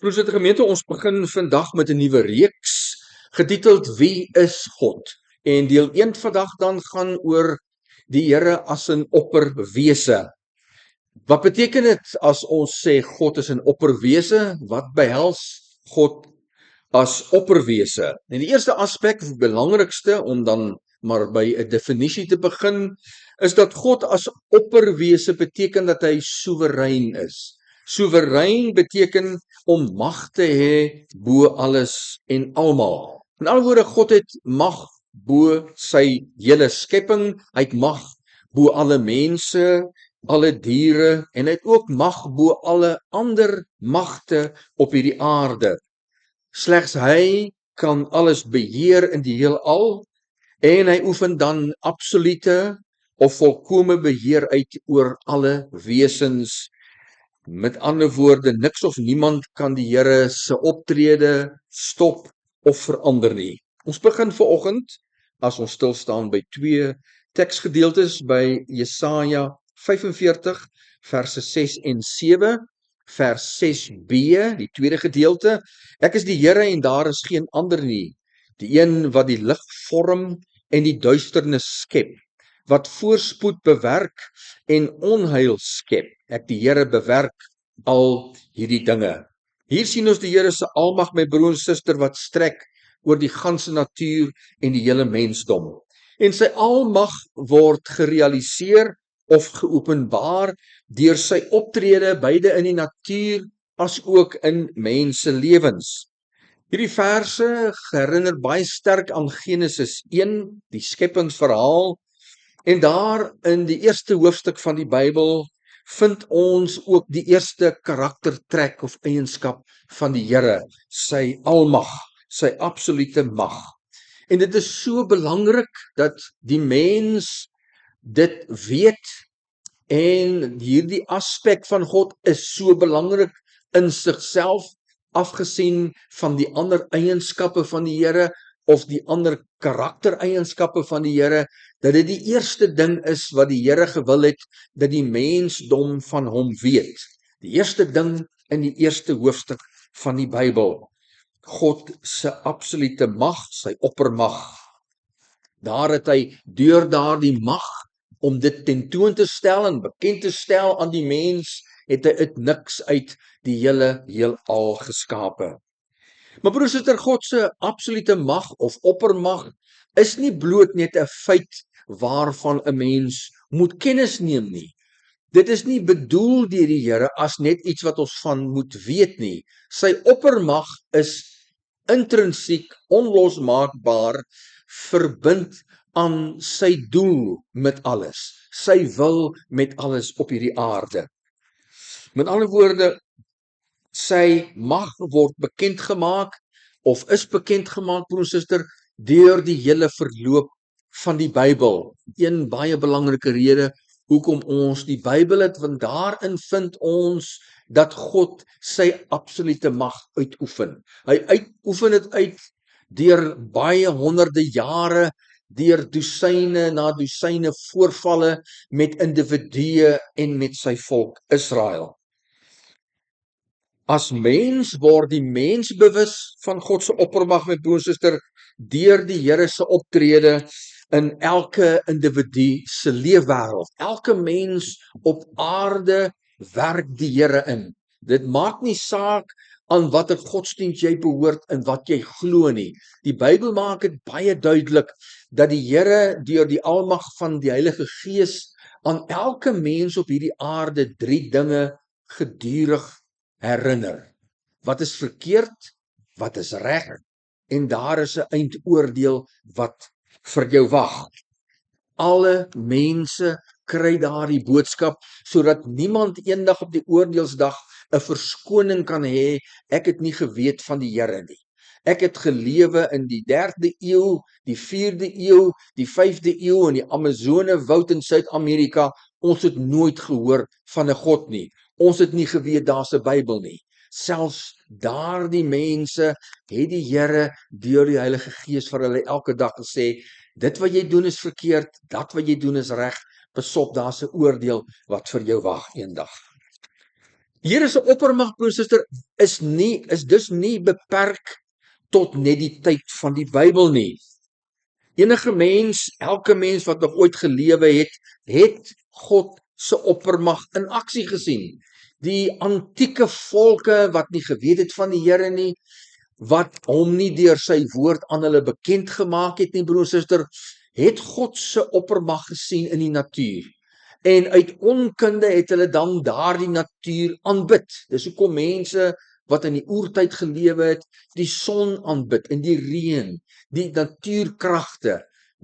Broers en gemeente, ons begin vandag met 'n nuwe reeks getiteld Wie is God? En deel 1 vandag dan gaan oor die Here as 'n opperwese. Wat beteken dit as ons sê God is 'n opperwese? Wat behels God as opperwese? En die eerste aspek, die belangrikste om dan maar by 'n definisie te begin, is dat God as opperwese beteken dat hy soewerein is. Soewerein beteken om mag te hê bo alles en almal. In ander woorde, God het mag bo sy hele skepping, hy het mag bo alle mense, alle diere en hy het ook mag bo alle ander magte op hierdie aarde. Slegs hy kan alles beheer in die heelal en hy oefen dan absolute of volkome beheer uit oor alle wesens. Met ander woorde, niks of niemand kan die Here se optrede stop of verander nie. Ons begin vanoggend, as ons stil staan by twee teksgedeeltes by Jesaja 45 verse 6 en 7, vers 6b, die tweede gedeelte. Ek is die Here en daar is geen ander nie, die een wat die lig vorm en die duisternis skep, wat voorspoed bewerk en onheil skep. Ek die Here bewerk al hierdie dinge. Hier sien ons die Here se almag, my broer en suster, wat strek oor die ganse natuur en die hele mensdom. En sy almag word gerealiseer of geopenbaar deur sy optrede beide in die natuur as ook in mense lewens. Hierdie verse herinner baie sterk aan Genesis 1, die skepingsverhaal, en daar in die eerste hoofstuk van die Bybel vind ons ook die eerste karaktertrek of eienskap van die Here, sy almag, sy absolute mag. En dit is so belangrik dat die mens dit weet, en hierdie aspek van God is so belangrik in sigself, afgesien van die ander eienskappe van die Here of die ander karaktereienskappe van die Here, dat dit die eerste ding is wat die Here gewil het, dat die mensdom van hom weet. Die eerste ding in die eerste hoofstuk van die Bybel. God se absolute mag, sy oppermag. Daar het hy deur daardie mag om dit tentoon te stel en bekend te stel aan die mens, het hy uit niks uit die hele heelal geskape. Maar broers en susters, God se absolute mag of oppermag is nie bloot net 'n feit waarvan 'n mens moet kennis neem nie. Dit is nie bedoel deur die Here as net iets wat ons van moet weet nie. Sy oppermag is intrinsiek, onlosmaakbaar verbind aan sy doel met alles, sy wil met alles op hierdie aarde. Met ander woorde, sy mag word bekend gemaak of is bekend gemaak, broer en suster, deur die hele verloop van die Bybel. Een baie belangrike rede hoekom ons die Bybel het, want daarin vind ons dat God sy absolute mag uitoefen. Hy uitoefen dit uit deur baie honderde jare, deur dosyne na dosyne voorvalle met individue en met sy volk Israel. As mens word die mens bewus van God se oppermag, my broer en suster, deur die Here se optrede in elke individu se leefwêreld. Elke mens op aarde werk die Here in. Dit maak nie saak aan watter godsdienst jy behoort en wat jy glo nie. Die Bybel maak dit baie duidelik dat die Here deur die almag van die Heilige Gees aan elke mens op hierdie aarde 3 dinge gedurig herinner. Wat is verkeerd, wat is reg, en daar is 'n eindoordeel wat vir jou wag. Alle mense kry daardie boodskap, sodat niemand eendag op die oordeelsdag 'n verskoning kan hê, ek het nie geweet van die Here nie. Ek het gelewe in die 3de eeu, die 4de eeu, die 5de eeu in die Amazone woud in Suid-Amerika. Ons het nooit gehoor van 'n God nie. Ons het nie geweet daar's 'n Bybel nie. Selfs daardie mense het die Here deur die Heilige Gees vir hulle elke dag gesê, dit wat jy doen is verkeerd, dat wat jy doen is reg, besop, daar's 'n oordeel wat vir jou wag eendag. Die Here se oppermag, broer en suster, is dus nie beperk tot net die tyd van die Bybel nie. Enige mens, elke mens wat nog ooit gelewe het God se oppermag in aksie gesien. Die antieke volke wat nie geweet het van die Here nie, wat hom nie deur sy woord aan hulle bekend gemaak het nie, broer en suster, het God se oppermag gesien in die natuur. En uit onkunde het hulle dan daardie natuur aanbid. Dis hoekom mense wat in die oertyd gelewe het, die son aanbid en die reën, die natuurkragte,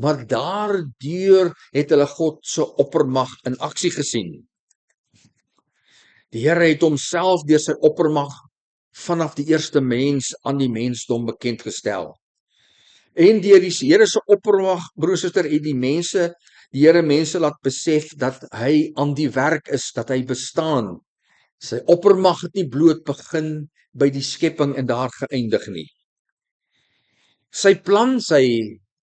maar daardeur het hulle God se oppermag in aksie gesien. Die Here het homself deur sy oppermag vanaf die eerste mens aan die mensdom bekend gestel. En deur die Here se oppermag, broer en suster, het die Here mense laat besef dat hy aan die werk is, dat hy bestaan. Sy oppermag het nie bloot begin by die skepping en daar geëindig nie. Sy plan, sy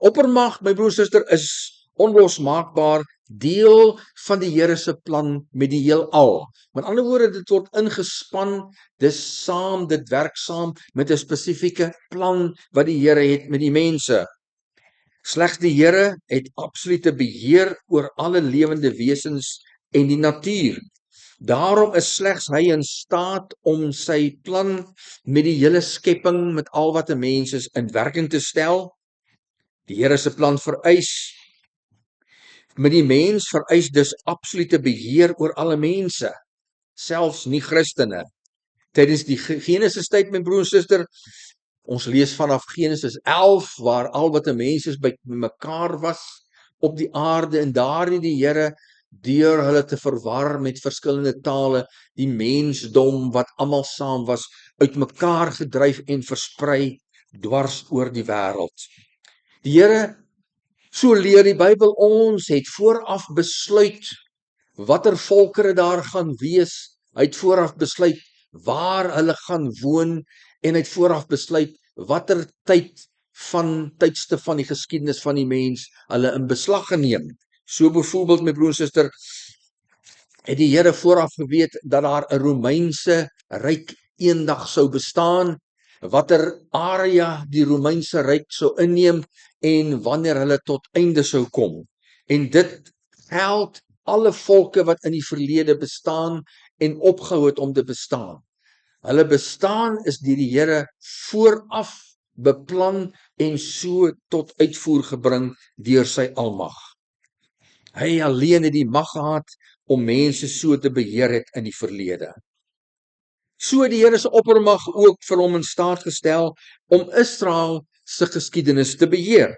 oppermag, my broer en suster, is onlosmaakbaar deel van die Here se plan met die heelal. Met ander woorde, dit word ingespan, dit werk saam met 'n spesifieke plan wat die Here het met die mense. Slegs die Here het absolute beheer oor alle lewende wesens en die natuur. Daarom is slegs hy in staat om sy plan met die hele skepping, met al wat 'n mens is, in werking te stel. Die Here se plan met die mens vereis dus absolute beheer oor alle mense, selfs nie Christene. Tydens die Genesis tyd, my broer en suster, ons lees vanaf Genesis 11, waar al wat 'n mens is by mekaar was op die aarde, en daar het die Here deur hulle te verwar met verskillende tale, die mensdom wat almal saam was, uitmekaar gedryf en versprei dwars oor die wêreld. Die Here, so leer die Bybel ons, het vooraf besluit watter volkere daar gaan wees. Hy het vooraf besluit waar hulle gaan woon, en hy het vooraf besluit watter tydstip van die geskiedenis van die mens hulle in beslag geneem. So byvoorbeeld, my broer en suster, het die Here vooraf geweet dat daar 'n Romeinse ryk eendag sou bestaan, watter area die Romeinse ryk sou inneem en wanneer hulle tot einde sou kom. En dit geld alle volke wat in die verlede bestaan en opgehou het om te bestaan. Hulle bestaan is deur die Here vooraf beplan en so tot uitvoer gebring deur sy almag. Hy alleen het die mag gehad om mense so te beheer het in die verlede. So die Here se oppermag ook vir hom in staat gestel om Israel se geskiedenis te beheer.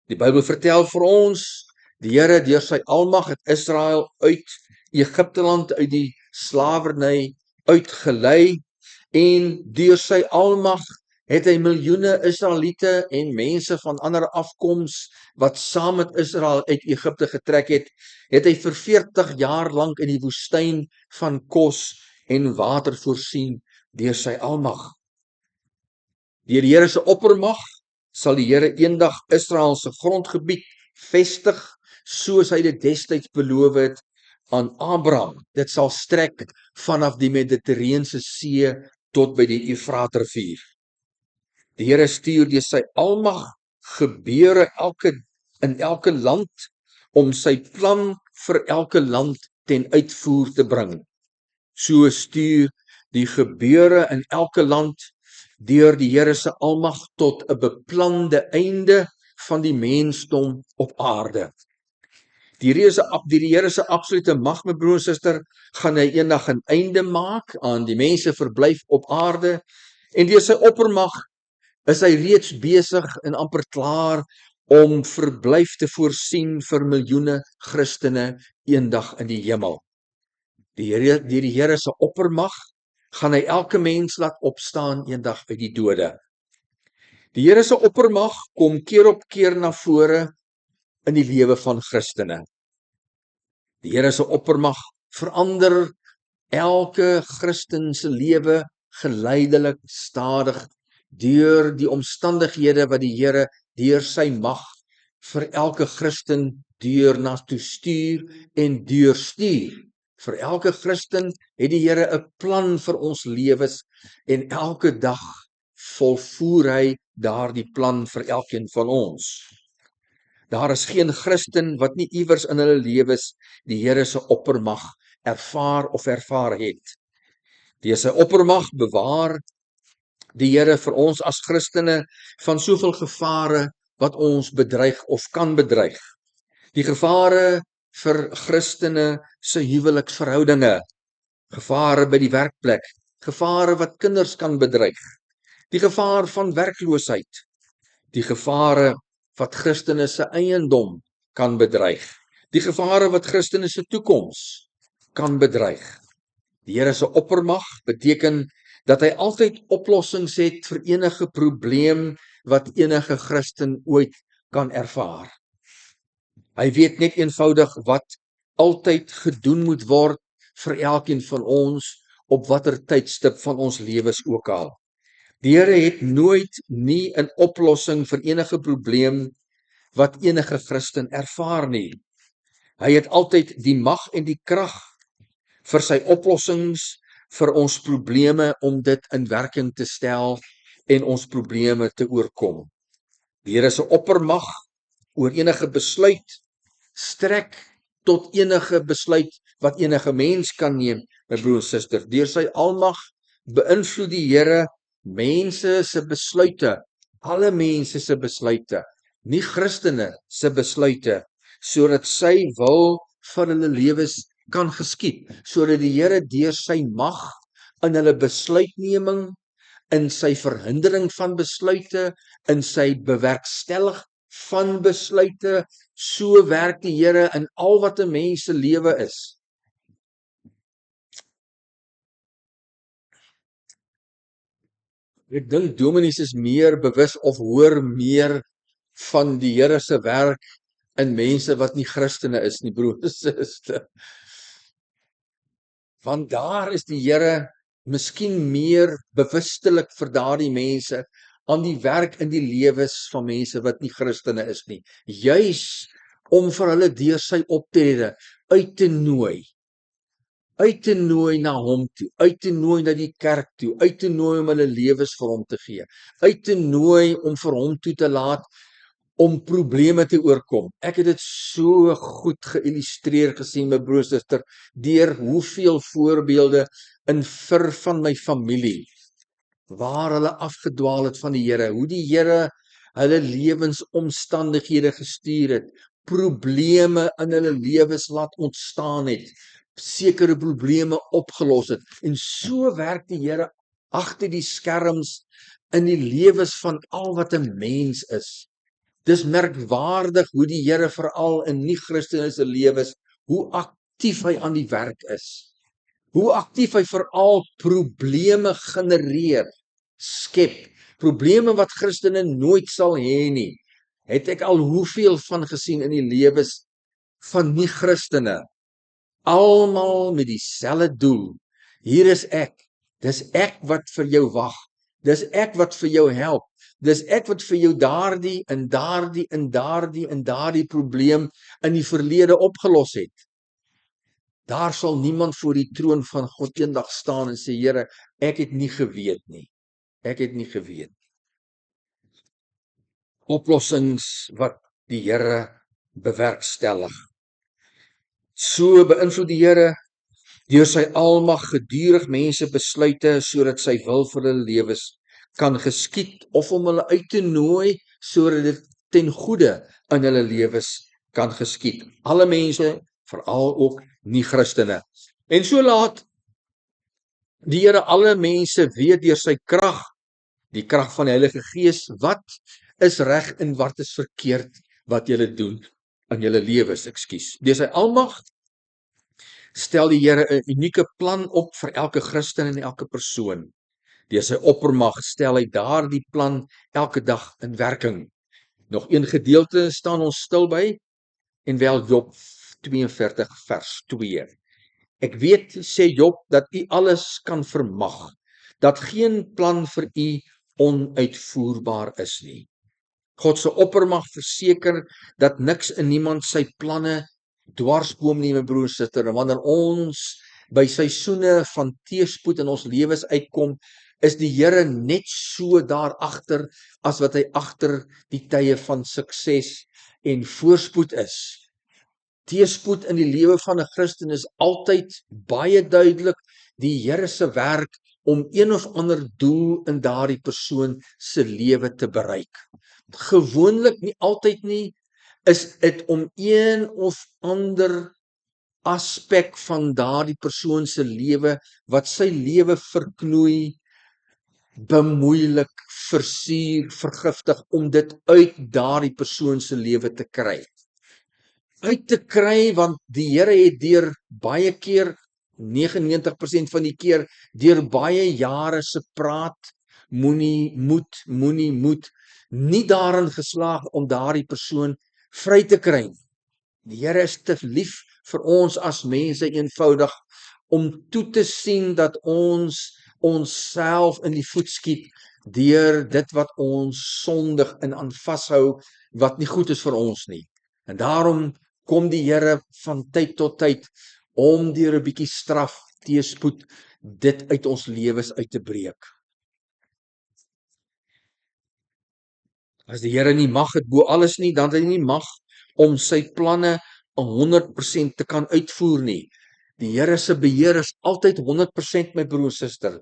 Die Bybel vertel vir ons, die Here deur sy almag het Israel uit Egipte land, uit die slawerny uitgelei, en deur sy almag het hy miljoene Israeliete en mense van ander afkoms wat saam met Israel uit Egipte getrek het hy vir 40 jaar lank in die woestyn van kos en water voorsien deur sy almag. Deur die Here se oppermag sal die Here eendag Israel se grondgebied vestig, soos hy dit destyds beloof het aan Abraham. Dit sal strek vanaf die Mediterrane See tot by die Efraatrivier. Die Here stuur deur sy almag gebeure in elke land om sy plan vir elke land ten uitvoer te bring. So stuur die gebeure in elke land deur die Here se almag tot 'n beplande einde van die mensdom op aarde. Die Here se absolute mag, my broer en suster, gaan hy eendag 'n einde maak aan die mense verblyf op aarde, en deur sy oppermag is hy reeds besig en amper klaar om verblyf te voorsien vir miljoene Christene eendag in die hemel. Deur die Here se oppermag gaan hy elke mens laat opstaan eendag uit die dode. Die Here se oppermag kom keer op keer na vore in die lewe van Christene. Die Here se oppermag verander elke Christen se lewe geleidelik, stadig, deur die omstandighede wat die Here deur sy mag vir elke Christen deur na toe stuur en deurstuur. Vir elke Christen het die Here 'n plan vir ons lewens en elke dag volvoer hy daardie plan vir elkeen van ons. Daar is geen Christen wat nie iewers in hulle lewens die Here se oppermag ervaar het. Deur sy oppermag bewaar die Here vir ons as Christene van soveel gevare wat ons bedreig of kan bedreig. Die gevare vir Christene se huweliksverhoudinge, gevare by die werkplek, gevare wat kinders kan bedreig, die gevaar van werkloosheid, die gevare wat Christene se eiendom kan bedreig, die gevare wat Christene se toekoms kan bedreig. Die Here se oppermag beteken dat hy altyd oplossings het vir enige probleem wat enige Christen ooit kan ervaar. Hy weet net eenvoudig wat altyd gedoen moet word vir elkeen van ons op watter tydstip van ons lewens ook al. Die Here het nooit nie 'n oplossing vir enige probleem wat enige Christen ervaar nie. Hy het altyd die mag en die krag vir sy oplossings vir ons probleme om dit in werking te stel en ons probleme te oorkom. Die Here se oppermag oor enige besluit strek tot enige besluit wat enige mens kan neem, my broer en suster. Deur sy almag beïnvloed die Here mense se besluite, alle mense se besluite, nie Christene se besluite, sodat sy wil vir hulle lewens kan geskied, sodat die Here deur sy mag in hulle besluitneming, in sy verhindering van besluite, in sy bewerkstellig van besluite, so werk die Here in al wat 'n mens se lewe is. Ek dink dominees is meer bewus of hoor meer van die Here se werk in mense wat nie Christene is nie, broer en suster. Want daar is die Here miskien meer bewustelik vir daardie mense aan die werk in die lewens van mense wat nie Christene is nie, juis om vir hulle deur sy optrede uit te nooi na hom toe, uit te nooi na die kerk toe, uit te nooi om hulle lewens vir hom te gee, uit te nooi om vir hom toe te laat om probleme te oorkom. Ek het dit so goed geïllustreer gesien, my broer en suster, deur hoeveel voorbeelde in vir van my familie waar hulle afgedwaal het van die Here, hoe die Here hulle lewensomstandighede gestuur het, probleme in hulle lewens laat ontstaan het, sekere probleme opgelos het, en so werk die Here agter die skerms in die lewens van al wat 'n mens is. Dis merkwaardig hoe die Here veral in nie-Christene se lewens, hoe aktief hy aan die werk is. Hoe aktief hy veral probleme genereer, skep, probleme wat Christene nooit sal hê nie. Het ek al hoeveel van gesien in die lewens van nie-Christene, almal met dieselfde doel. Hier is ek, dis ek wat vir jou wag, dis ek wat vir jou help, dis ek wat vir jou daardie probleem in die verlede opgelos het. Daar sal niemand voor die troon van God eendag staan en sê, Here, ek het nie geweet nie. Ek het nie geweet. Oplossings wat die Here bewerkstellig. So beïnvloed die Here deur sy almag gedurig mense besluite sodat sy wil vir hulle lewens kan geskied of om hulle uit te nooi sodat dit ten goeie in hulle lewens kan geskied. Alle mense, veral ook nie-Christene. En so laat die Here alle mense weet deur sy krag, die krag van die Heilige Gees, wat is reg en wat is verkeerd wat julle doen in julle lewens, Deur sy almag stel die Here 'n unieke plan op vir elke Christen en elke persoon. Deur sy oppermag stel hy daardie plan elke dag in werking. Nog een gedeelte staan ons stil by, en wel Job 42 vers 2. Ek weet, sê Job, dat u alles kan vermag, dat geen plan vir u onuitvoerbaar is nie. God se oppermag verseker dat niks in niemand sy planne dwarsboom nie, my broer en suster, en wanneer ons by seisoene van teëspoed in ons lewens uitkom, is die Here net so daar agter as wat hy agter die tye van sukses en voorspoed is. Teëspoed in die lewe van 'n Christen is altyd baie duidelik die Here se werk om een of ander doel in daardie persoon se lewe te bereik. Gewoonlik, nie altyd nie, is dit om een of ander aspek van daardie persoon se lewe wat sy lewe verknoei, bemoeilik, versuur, vergiftig, om dit uit daardie persoon se lewe te kry. Uit te kry, want die Here het deur baie keer, 99% van die keer, deur baie jare se praat, moenie moed, nie daarin geslaag om daardie persoon vry te kry. Die Here is te lief vir ons as mense eenvoudig om toe te sien dat ons onsself in die voet skiet deur dit wat ons sondig en aan vashou wat nie goed is vir ons nie. En daarom kom die Here van tyd tot tyd om deur 'n bietjie straf, teëspoed, dit uit ons lewens uit te breek. As die Here nie mag het bo alles nie, dan het hy nie mag om sy planne 100% te kan uitvoer nie. Die Here se beheer is altyd 100%, my broer en suster.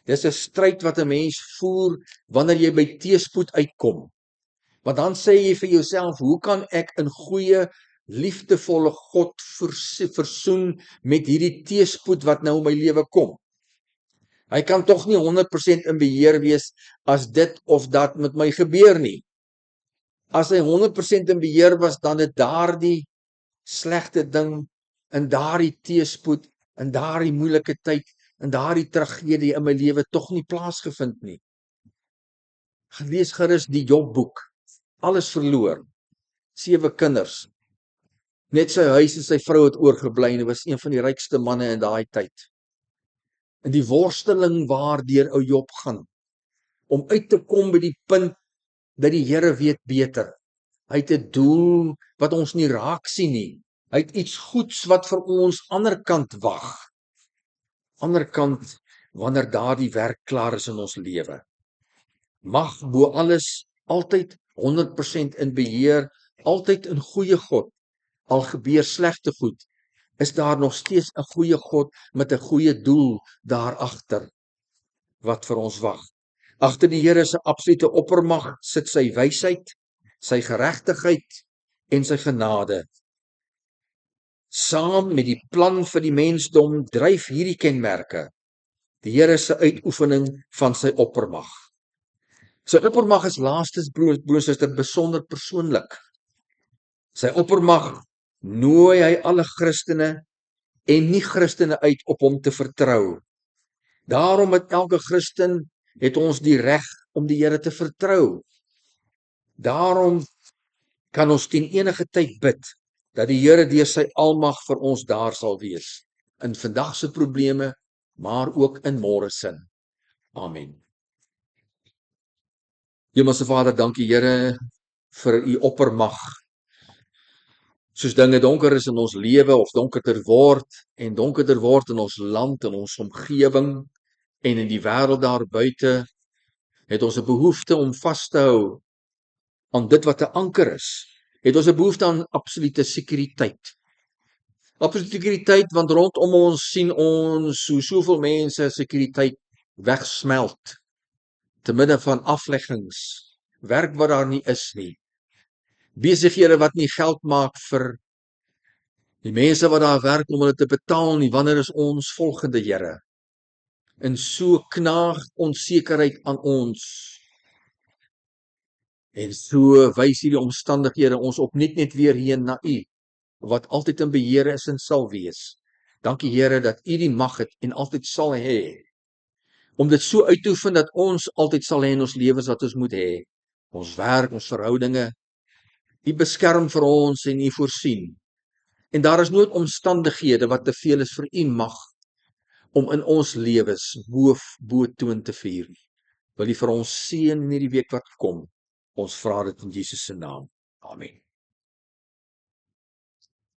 Dis 'n stryd wat 'n mens voer wanneer jy by teëspoed uitkom. Want dan sê jy vir jouself, hoe kan ek in goeie, liefdevolle God versoen met hierdie teëspoed wat nou in my lewe kom? Hy kan tog nie 100% in beheer wees as dit of dat met my gebeur nie. As hy 100% in beheer was, dan het daardie slegte ding, in daardie teëspoed, in daardie moeilike tyd, in daardie tragedie in my lewe tog nie plaasgevind nie. Lees gerus die Jobboek. Alles verloor. 7 kinders. Net sy huis en sy vrou het oorgebly en hy was een van die rykste manne in daai tyd. En die worsteling waardeur ou Job gaan, om uit te kom by die punt dat die Here weet beter. Hy het 'n doel wat ons nie raak sien nie. Hy het iets goeds wat vir ons ander kant wag. Ander kant, wanneer daardie werk klaar is in ons lewe. Mag bo alles, altyd 100% in beheer, altyd 'n goeie God. Al gebeur slegte goed, is daar nog steeds 'n goeie God met 'n goeie doel daar agter wat vir ons wag. Agter die Here se absolute oppermag sit sy wysheid, sy geregtigheid en sy genade. Saam met die plan vir die mensdom dryf hierdie kenmerke die Here se uitoefening van sy oppermag. Sy oppermag is laastens, broers en susters, besonder persoonlik. Sy oppermag nooi hy alle Christene en nie-Christene uit op hom te vertrou. Daarom het elke Christen het ons die reg om die Here te vertrou. Daarom kan ons teen enige tyd bid dat die Here deur sy almag vir ons daar sal wees, in vandag se probleme, maar ook in môre se. Amen. Hemelse Vader, dankie Here vir u oppermag. Soos dinge donker is in ons lewe of donkerder word in ons land, in ons omgewing en in die wêreld daar buite, het ons 'n behoefte om vas te hou aan dit wat 'n anker is. Het ons 'n behoefte aan absolute sekuriteit. Absolute sekuriteit, want rondom ons sien ons hoe soveel mense sekuriteit wegsmelt te midde van afleggings, werk wat daar nie is nie. Besighede wat nie geld maak vir die mense wat daar werk om hulle te betaal nie. Wanneer is ons volgende, Here? En so knaag onsekerheid aan ons. En so wys hierdie omstandighede ons opnuut net weer heen na U, wat altyd in beheer is en sal wees. Dankie Here dat U die mag het en altyd sal hê, om dit so uit te oefen dat ons altyd sal hê in ons lewens wat ons moet hê. Ons werk, ons verhoudinge, U beskerm vir ons en U voorsien. En daar is nooit omstandighede wat te veel is vir U mag om in ons lewens bo toon te vier. Wil U vir ons seën in hierdie week wat kom? Ons vra dit in Jesus se naam. Amen.